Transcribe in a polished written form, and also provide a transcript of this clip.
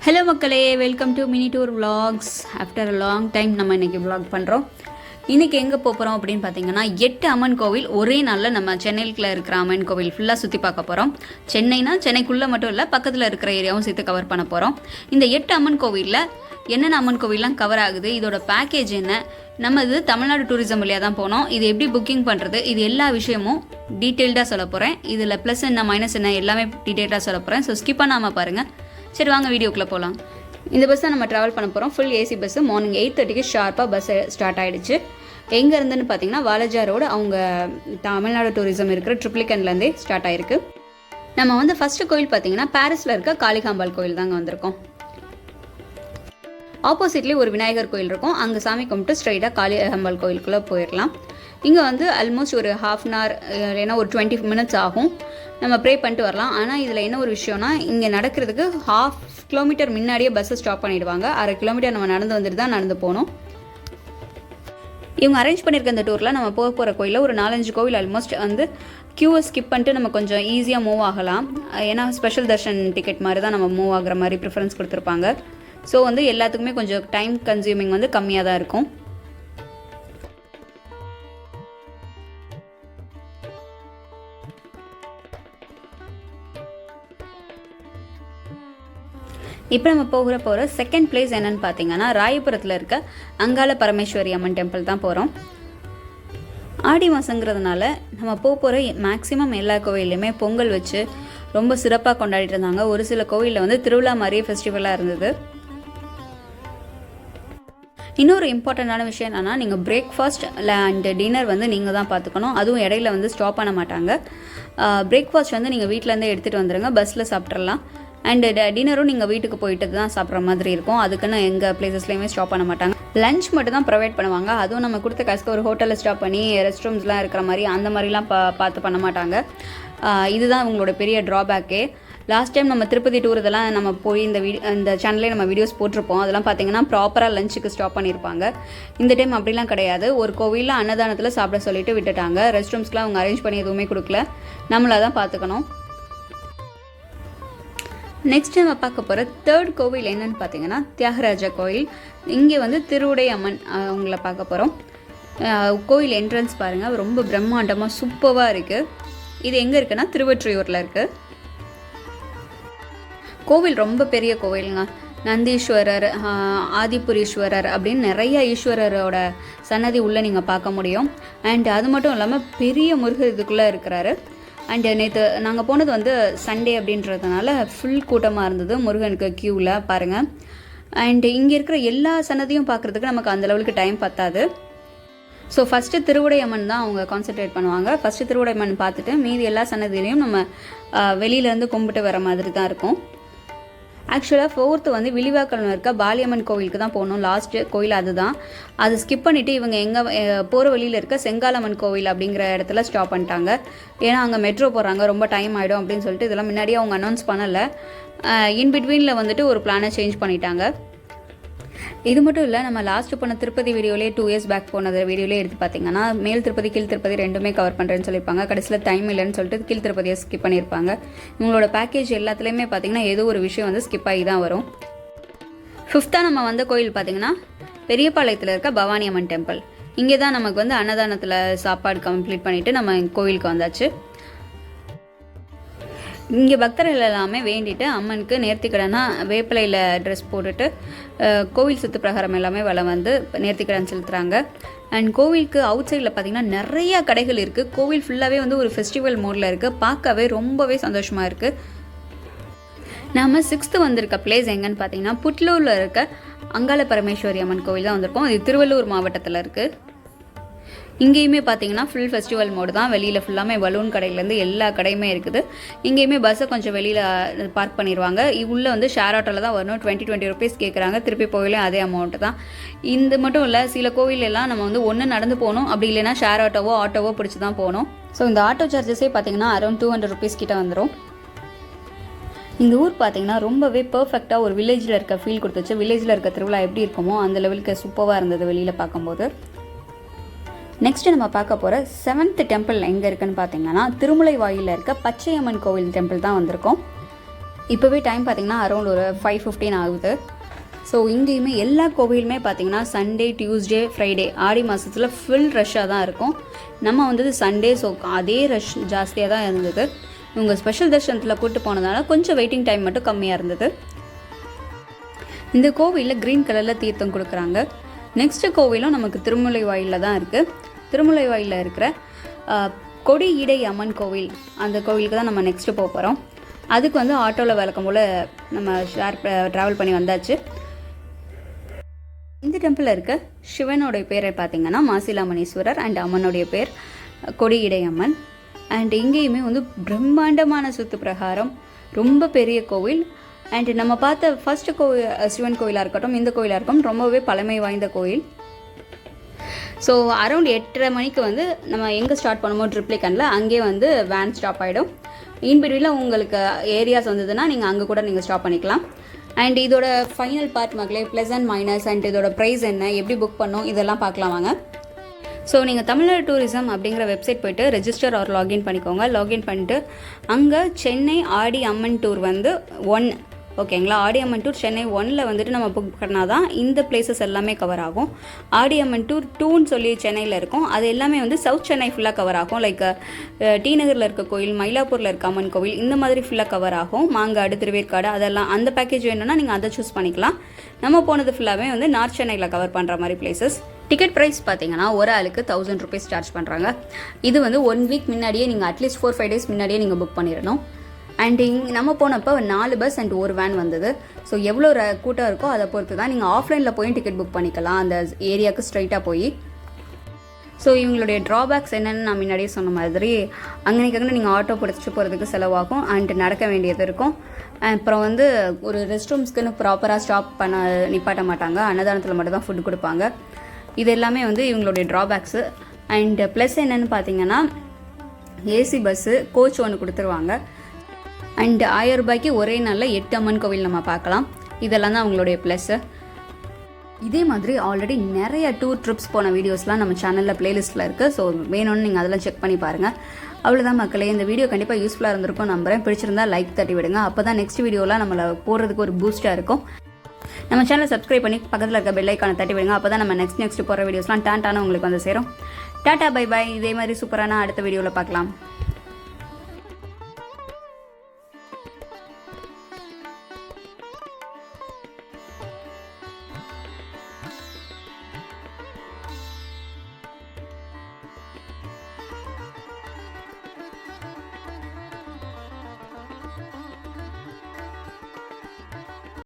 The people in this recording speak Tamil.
ஹலோ மக்களே, welcome to mini tour vlogs. After a long time நம்ம இன்றைக்கி vlog பண்ணுறோம். இன்றைக்கி எங்கே போகிறோம் அப்படின்னு பார்த்தீங்கன்னா, 8 அம்மன் கோவில் ஒரே நாளில் நம்ம சென்னையில் இருக்கிற அம்மன் கோவில் ஃபுல்லாக சுற்றி பார்க்க போகிறோம். சென்னைனா சென்னைக்குள்ளே மட்டும் இல்லை, பக்கத்தில் இருக்கிற ஏரியாவும் சேர்த்து கவர் பண்ண போகிறோம். இந்த 8 அம்மன் கோவிலில் என்னென்ன அம்மன் கோவில்லாம் கவர் ஆகுது, இதோட பேக்கேஜ் என்ன, நம்ம இது தமிழ்நாடு டூரிசம் வழியாக தான் போனோம், இது எப்படி புக்கிங் பண்ணுறது, இது எல்லா விஷயமும் டீட்டெயில்டாக சொல்ல போகிறேன். இதில் ப்ளஸ் என்ன மைனஸ் என்ன எல்லாமே டீட்டெயில்டாக சொல்ல போகிறேன். ஸோ ஸ்கிப் பண்ணாமல் பாருங்கள். சரி வாங்க வீடியோக்குள்ளே போகலாம். இந்த பஸ் தான் நம்ம ட்ராவல் பண்ண போகிறோம். Full AC bus. மார்னிங் 8:30க்கு ஷார்ப்பாக பஸ் ஸ்டார்ட் ஆகிடுச்சு. எங்கே இருந்துன்னு பார்த்தீங்கன்னா, வாலஜா ரோடு அவங்க தமிழ்நாடு டூரிசம் இருக்கிற ட்ரிப்ளிகன்லேருந்தே ஸ்டார்ட் ஆகிருக்கு. நம்ம வந்து ஃபஸ்ட்டு கோயில் பார்த்தீங்கன்னா பாரிஸில் இருக்க காளிகாம்பாள் கோயில் தாங்க வந்திருக்கோம். ஆப்போசிட்லேயே ஒரு விநாயகர் கோயில் இருக்கும். அங்கே சாமி கும்பிட்டு ஸ்ட்ரைட்டாக காளிகாம்பாள் கோயிலுக்குள்ளே போயிடலாம். இங்கே வந்து ஆல்மோஸ்ட் ஒரு ½ அன் ஹவர் இல்லைன்னா ஒரு 20 மினிட்ஸ் ஆகும். நம்ம ப்ரே பண்ணிட்டு வரலாம். ஆனால் இதில் என்ன ஒரு விஷயம்னா, இங்கே நடக்கிறதுக்கு ½ கிலோமீட்டர் முன்னாடியே பஸ்ஸை ஸ்டாப் பண்ணிவிடுவாங்க. ½ கிலோமீட்டர் நம்ம நடந்து வந்துட்டு தான் நடந்து போகணும். இவங்க அரேஞ்ச் பண்ணியிருக்க இந்த டூரில் நம்ம போகிற கோயிலில் ஒரு 4-5 கோவில் ஆல்மோஸ்ட் வந்து க்யூவை ஸ்கிப் பண்ணிட்டு நம்ம கொஞ்சம் ஈஸியாக மூவ் ஆகலாம். ஏன்னா ஸ்பெஷல் தர்ஷன் டிக்கெட் மாதிரி தான் நம்ம மூவ் ஆகிற மாதிரி ப்ரிஃபரன்ஸ் கொடுத்துருப்பாங்க. ஸோ வந்து எல்லாத்துக்குமே கொஞ்சம் டைம் கன்சியூமிங் வந்து கம்மியாக தான் இருக்கும். இப்போ நம்ம போகிற செகண்ட் பிளேஸ் என்னன்னு பார்த்தீங்கன்னா, ராயபுரத்தில் இருக்க அங்காள பரமேஸ்வரி அம்மன் டெம்பிள் தான் போகிறோம். ஆடி மாதங்கிறதுனால நம்ம போகிற மேக்ஸிமம் எல்லா கோவில்லையுமே பொங்கல் வச்சு ரொம்ப சிறப்பாக கொண்டாடிட்டு இருந்தாங்க. ஒரு சில கோவிலில் வந்து திருவிழா மாதிரியே ஃபெஸ்டிவலாக இருந்தது. இன்னொரு இம்பார்ட்டண்ட்டான விஷயம் என்னென்னா, நீங்கள் பிரேக்ஃபாஸ்ட் அண்ட் டின்னர் வந்து நீங்கள் தான் பார்த்துக்கணும். அதுவும் இடையில வந்து ஸ்டாப் பண்ண மாட்டாங்க. பிரேக்ஃபாஸ்ட் வந்து நீங்கள் வீட்டிலேருந்தே எடுத்துகிட்டு வந்துடுங்க, பஸ்ஸில் சாப்பிட்றலாம். அண்டு டின்னரும் நீங்கள் வீட்டுக்கு போயிட்டு தான் சாப்பிட்ற மாதிரி இருக்கும். அதுக்குன்னு எங்கள் பிளேசஸ்லேயுமே ஸ்டாப் பண்ண மாட்டாங்க. லஞ்ச் மட்டும் தான் ப்ரொவைட் பண்ணுவாங்க. அதுவும் நம்ம கொடுத்த காசுக்கு ஒரு ஹோட்டலில் ஸ்டாப் பண்ணி ரெஸ்ட் ரூம்ஸ்லாம் இருக்கிற மாதிரி அந்த மாதிரிலாம் பார்த்து பண்ண மாட்டாங்க. இதுதான் இவங்களோட பெரிய ட்ராபேக்கே. லாஸ்ட் டைம் நம்ம திருப்பதி டூர் இதெல்லாம் நம்ம போய் இந்த சேனல்லே நம்ம வீடியோஸ் போட்டிருப்போம். அதெல்லாம் பார்த்தீங்கன்னா ப்ராப்பராக லஞ்சுக்கு ஸ்டாப் பண்ணியிருப்பாங்க. இந்த டைம் அப்படிலாம் கிடையாது. ஒரு கோவிலில் அன்னதானத்தில் சாப்பிட சொல்லிட்டு விட்டுட்டாங்க. ரெஸ்ட் ரூம்ஸ்லாம் அவங்க அரேஞ்ச் பண்ணி எதுவுமே கொடுக்கல. நம்மளாக தான் பார்த்துக்கணும். நெக்ஸ்ட் நம்ம பார்க்க போகிற தேர்ட் கோவில் என்னன்னு பார்த்தீங்கன்னா, தியாகராஜா கோயில். இங்கே வந்து திருவுடை அம்மன் அவங்கள பார்க்க போகிறோம். கோயில் என்ட்ரன்ஸ் பாருங்கள், ரொம்ப பிரம்மாண்டமாக சூப்பராக இருக்குது. இது எங்கே இருக்குன்னா, திருவொற்றியூரில் இருக்குது. கோவில் ரொம்ப பெரிய கோவிலுங்க. நந்தீஸ்வரர், ஆதிபுரீஸ்வரர் அப்படின்னு நிறைய ஈஸ்வரரோட சன்னதி உள்ளே நீங்கள் பார்க்க முடியும். அண்ட் அது மட்டும் இல்லாமல் பெரிய முருகர் இதுக்குள்ளே இருக்கிறாரு. அண்டு நேற்று நாங்கள் போனது வந்து சண்டே அப்படின்றதுனால ஃபுல் கூட்டமாக இருந்தது முருகனுக்கு க்யூவில் பாருங்கள். அண்டு இங்கே இருக்கிற எல்லா சன்னதியும் பார்க்குறதுக்கு நமக்கு அந்த லெவலுக்கு டைம் பத்தாது. ஸோ ஃபஸ்ட்டு திருவுடையம்மன் தான் அவங்க கான்சென்ட்ரேட் பண்ணுவாங்க. ஃபஸ்ட்டு திருவுடையம்மன் பார்த்துட்டு மீதி எல்லா சன்னதியிலையும் நம்ம வெளியிலேருந்து கும்பிட்டு வர மாதிரி தான் இருக்கும். ஆக்சுவலாக 4th வந்து விழிவாக்கல் இருக்க பாலியம்மன் கோவிலுக்கு தான் போகணும். லாஸ்ட்டு கோயில் அதுதான். அது ஸ்கிப் பண்ணிவிட்டு இவங்க எங்கே போகிற வழியில் இருக்க செங்காலம்மன் கோவில் அப்படிங்கிற இடத்துல ஸ்டாப் பண்ணிட்டாங்க. ஏன்னா அங்கே மெட்ரோ போகிறாங்க, ரொம்ப டைம் ஆகிடும் அப்படின்னு சொல்லிட்டு இதெல்லாம் முன்னாடியே அவங்க அனௌன்ஸ் பண்ணலை. இன்பிட்வீனில் வந்துட்டு ஒரு பிளானை சேஞ்ச் பண்ணிட்டாங்க. இது மட்டும் இல்லை, நம்ம லாஸ்ட்டு போன திருப்பதி வீடியோலேயே 2 இயர்ஸ் பேக் போனது வீடியோலேயே எடுத்து பார்த்தீங்கன்னா, மேல் திருப்பதி கீழ் திருப்பதி ரெண்டுமே கவர் பண்ணுறேன்னு சொல்லியிருப்பாங்க. கடைசியில் டைம் இல்லைன்னு சொல்லிட்டு கீழ் திருப்பதியை ஸ்கிப் பண்ணியிருப்பாங்க. இவங்களோட பேக்கேஜ் எல்லாத்துலேயுமே பார்த்தீங்கன்னா ஏதோ ஒரு விஷயம் வந்து ஸ்கிப் ஆகி தான் வரும். 5th நம்ம வந்த கோயில் பார்த்தீங்கன்னா, பெரியபாளையத்தில் இருக்க பவானி அம்மன் டெம்பிள். இங்கே தான் நமக்கு வந்து அன்னதானத்தில் சாப்பாடு கம்ப்ளீட் பண்ணிவிட்டு நம்ம கோயிலுக்கு வந்தாச்சு. இங்கே பக்தர்கள் எல்லாமே வேண்டிட்டு அம்மனுக்கு நேர்த்திக்கடனாக வேப்பிலையில் ட்ரெஸ் போட்டுட்டு கோவில் சுற்று பிரகாரம் எல்லாமே வளம் வந்து நேர்த்திக்கடன் செலுத்துகிறாங்க. அண்ட் கோவிலுக்கு அவுட் சைடில் பார்த்திங்கன்னா நிறையா கடைகள் இருக்குது. கோவில் ஃபுல்லாகவே வந்து ஒரு ஃபெஸ்டிவல் மோடில் இருக்குது. பார்க்கவே ரொம்பவே சந்தோஷமாக இருக்குது. நம்ம 6th வந்திருக்க பிளேஸ் எங்கன்னு பார்த்தீங்கன்னா, புட்லூரில் இருக்க அங்காள பரமேஸ்வரி அம்மன் கோவில் தான் வந்திருக்கோம். இது திருவள்ளூர் மாவட்டத்தில் இருக்குது. இங்கேயுமே பார்த்தீங்கன்னா ஃபுல் ஃபெஸ்டிவல் மோடு தான். வெளியில் ஃபுல்லாமே பலூன் கடையிலேருந்து எல்லா கடையுமே இருக்குது. இங்கேயுமே பஸ்ஸை கொஞ்சம் வெளியில் பார்க் பண்ணிடுவாங்க. உள்ளே வந்து ஷேர் ஆட்டோவில் தான் வரணும். 20 ருபீஸ் கேட்குறாங்க. திருப்பி போயிலே அதே அமௌண்ட்டு தான். இந்த மட்டும் இல்லை, சில கோவிலெல்லாம் நம்ம வந்து ஒன்று நடந்து போகணும், அப்படி இல்லைன்னா ஷேர் ஆட்டோவோ பிடிச்சி தான் போகணும். ஸோ இந்த ஆட்டோ சார்ஜஸே பார்த்தீங்கன்னா அரௌண்ட் 200 ருபீஸ் கிட்ட வந்துடும். இந்த ஊர் பார்த்தீங்கன்னா ரொம்பவே பர்ஃபெக்டாக ஒரு வில்லேஜில் இருக்க ஃபீல் கொடுத்துச்சு. வில்லேஜில் இருக்க திருவிழா எப்படி இருக்குமோ அந்த லெவலுக்கு சூப்பராக இருந்தது வெளியில் பார்க்கும்போது. நெக்ஸ்ட்டு நம்ம பார்க்க போகிற 7th டெம்பிள் எங்கே இருக்குன்னு பார்த்தீங்கன்னா, திருமுலை வாயிலில் இருக்க பச்சையம்மன் கோவில் டெம்பிள் தான் வந்திருக்கோம். இப்போவே டைம் பார்த்திங்கன்னா அரௌண்ட் ஒரு 5:15 ஆகுது. ஸோ இங்கேயுமே எல்லா கோவிலுமே பார்த்திங்கன்னா சண்டே, டியூஸ்டே, ஃப்ரைடே ஆடி மாதத்தில் ஃபுல் ரஷ்ஷாக தான் இருக்கும். நம்ம வந்தது சண்டே, ஸோ அதே ரஷ் ஜாஸ்தியாக தான் இருந்தது. இவங்க ஸ்பெஷல் தர்ஷனத்தில் கூப்பிட்டு போனதால கொஞ்சம் வெயிட்டிங் டைம் மட்டும் கம்மியாக இருந்தது. இந்த கோவிலில் க்ரீன் கலரில் தீர்த்தம் கொடுக்குறாங்க. நெக்ஸ்ட்டு கோவிலும் நமக்கு திருமுலை வாயிலில் தான் இருக்குது. திருமுலை வாயிலில் இருக்கிற கொடி இடை அம்மன் கோவில், அந்த கோவிலுக்கு தான் நம்ம நெக்ஸ்ட்டு போக போகிறோம். அதுக்கு வந்து ஆட்டோவில் வழக்கம் போல் நம்ம ட்ராவல் பண்ணி வந்தாச்சு. இந்த டெம்பிளில் இருக்க சிவனுடைய பேரை பார்த்திங்கன்னா மாசிலாமணீஸ்வரர் அண்ட் அம்மனுடைய பேர் கொடி இடை அம்மன். அண்ட் இங்கேயுமே வந்து பிரம்மாண்டமான சுற்று பிரகாரம், ரொம்ப பெரிய கோவில். அண்ட் நம்ம பார்த்த ஃபர்ஸ்ட் கோவில் சிவன் கோவிலாக இருக்கட்டும், இந்த கோவிலாக இருக்கட்டும், ரொம்பவே பழமை வாய்ந்த கோவில். ஸோ அரௌண்ட் 8:30 மணிக்கு வந்து நம்ம எங்கே ஸ்டார்ட் பண்ணுமோ ட்ரிப்ளிகனில் அங்கே வந்து வேன் ஸ்டாப் ஆகிடும். இன்பிட்வீனில் உங்களுக்கு ஏரியாஸ் வந்ததுன்னா நீங்கள் அங்கே கூட நீங்கள் ஸ்டாப் பண்ணிக்கலாம். அண்ட் இதோட ஃபைனல் பார்ட் மக்களே, ப்ளஸ் அண்ட் மைனஸ் அண்ட் இதோட ப்ரைஸ் என்ன, எப்படி புக் பண்ணோம், இதெல்லாம் பார்க்கலாம் வாங்க. ஸோ நீங்கள் தமிழ்நாடு டூரிசம் அப்படிங்கிற வெப்சைட் போய்ட்டு ரெஜிஸ்டர் ஆர் லாகின் பண்ணிக்கோங்க. லாகின் பண்ணிட்டு அங்கே சென்னை ஆடி அம்மன் டூர் வந்து 1 ஓகேங்களா. ஆடி அம்மன் டூர் சென்னை 1ல் வந்துட்டு நம்ம புக் பண்ணால் தான் இந்த பிளேசஸ் எல்லாமே கவர் ஆகும். ஆடி அம்மன் டூர் 2ன்னு சொல்லி சென்னையில் இருக்கும், அது எல்லாமே வந்து சவுத் சென்னை ஃபுல்லாக கவர் ஆகும். லைக் டி நகரில் இருக்க கோயில், மயிலாப்பூரில் இருக்க அம்மன் கோவில், இந்த மாதிரி ஃபுல்லாக கவர் ஆகும். மாங்காடு, திருவேற்காடு, அதெல்லாம் அந்த பேக்கேஜ் வேணும்னா நீங்கள் அதை சூஸ் பண்ணிக்கலாம். நம்ம போனது ஃபுல்லாகவே வந்து நார்த் சென்னையில் கவர் பண்ணுற மாதிரி பிளேசஸ். டிக்கெட் ப்ரைஸ் பார்த்தீங்கன்னா ஒரு ஆளுக்கு 1000 rupees சார்ஜ் பண்ணுறாங்க. இது வந்து 1 வீக் முன்னாடியே நீங்கள் அட்லீஸ்ட் 4-5 days முன்னாடியே நீங்கள் புக் பண்ணிடணும். அண்ட் நம்ம போனப்போ 4 பஸ் அண்ட் 1 வேன் வந்தது. ஸோ எவ்வளோ கூட்டம் இருக்கோ அதை பொறுத்து தான் நீங்கள் ஆஃப்லைனில் போய் டிக்கெட் புக் பண்ணிக்கலாம் அந்த ஏரியாவுக்கு ஸ்ட்ரைட்டாக போய். ஸோ இவங்களுடைய ட்ராபேக்ஸ் என்னென்னு நான் முன்னாடியே சொன்ன மாதிரி, அங்கே நீங்கள் ஆட்டோ பிடிச்சிட்டு போகிறதுக்கு செலவாகும் அண்ட் நடக்க வேண்டியது இருக்கும். அப்புறம் வந்து ஒரு ரெஸ்ட் ரூம்ஸ்க்குன்னு ப்ராப்பராக ஸ்டாப் பண்ண நிப்பாட்ட மாட்டாங்க, அன்னதானத்தில் மட்டும் தான் ஃபுட் கொடுப்பாங்க. இது எல்லாமே வந்து இவங்களுடைய ட்ராபேக்ஸு. அண்ட் ப்ளஸ் என்னென்னு பார்த்தீங்கன்னா ஏசி பஸ்ஸு கோச் ஒன்று கொடுத்துருவாங்க. அண்ட் 1000 ரூபாய்க்கு ஒரே நாளில் 8 அம்மன் கோவில் நம்ம பார்க்கலாம். இதெல்லாம் தான் அவங்களுடைய ப்ளஸ்ஸு. இதே மாதிரி ஆல்ரெடி நிறைய டூர் ட்ரிப்ஸ் போன வீடியோஸ்லாம் நம்ம சேனலில் ப்ளேலிஸ்ட்டில் இருக்குது. ஸோ வேணும்னு நீங்கள் அதெல்லாம் செக் பண்ணி பாருங்கள். அவ்வளோதான் மக்களே, இந்த வீடியோ கண்டிப்பாக யூஸ்ஃபுல்லாக இருந்திருக்கும் நம்புறேன். பிடிச்சிருந்தா லைக் தட்டி விடுங்க, அப்போ தான் நெக்ஸ்ட் வீடியோலாம் நம்மளை போடுறதுக்கு ஒரு பூஸ்ட்டாக இருக்கும். நம்ம சேனலை சப்ஸ்கிரைப் பண்ணி பக்கத்தில் இருக்க பெல் ஐக்கானை தட்டி விடுங்க, அப்போ தான் நம்ம நெக்ஸ்ட் போகிற வீடியோஸ்லாம் டாட்டான உங்களுக்கு வந்து சேரும். Tata bye bye. இதே மாதிரி சூப்பரான அடுத்த வீடியோவில் பார்க்கலாம்.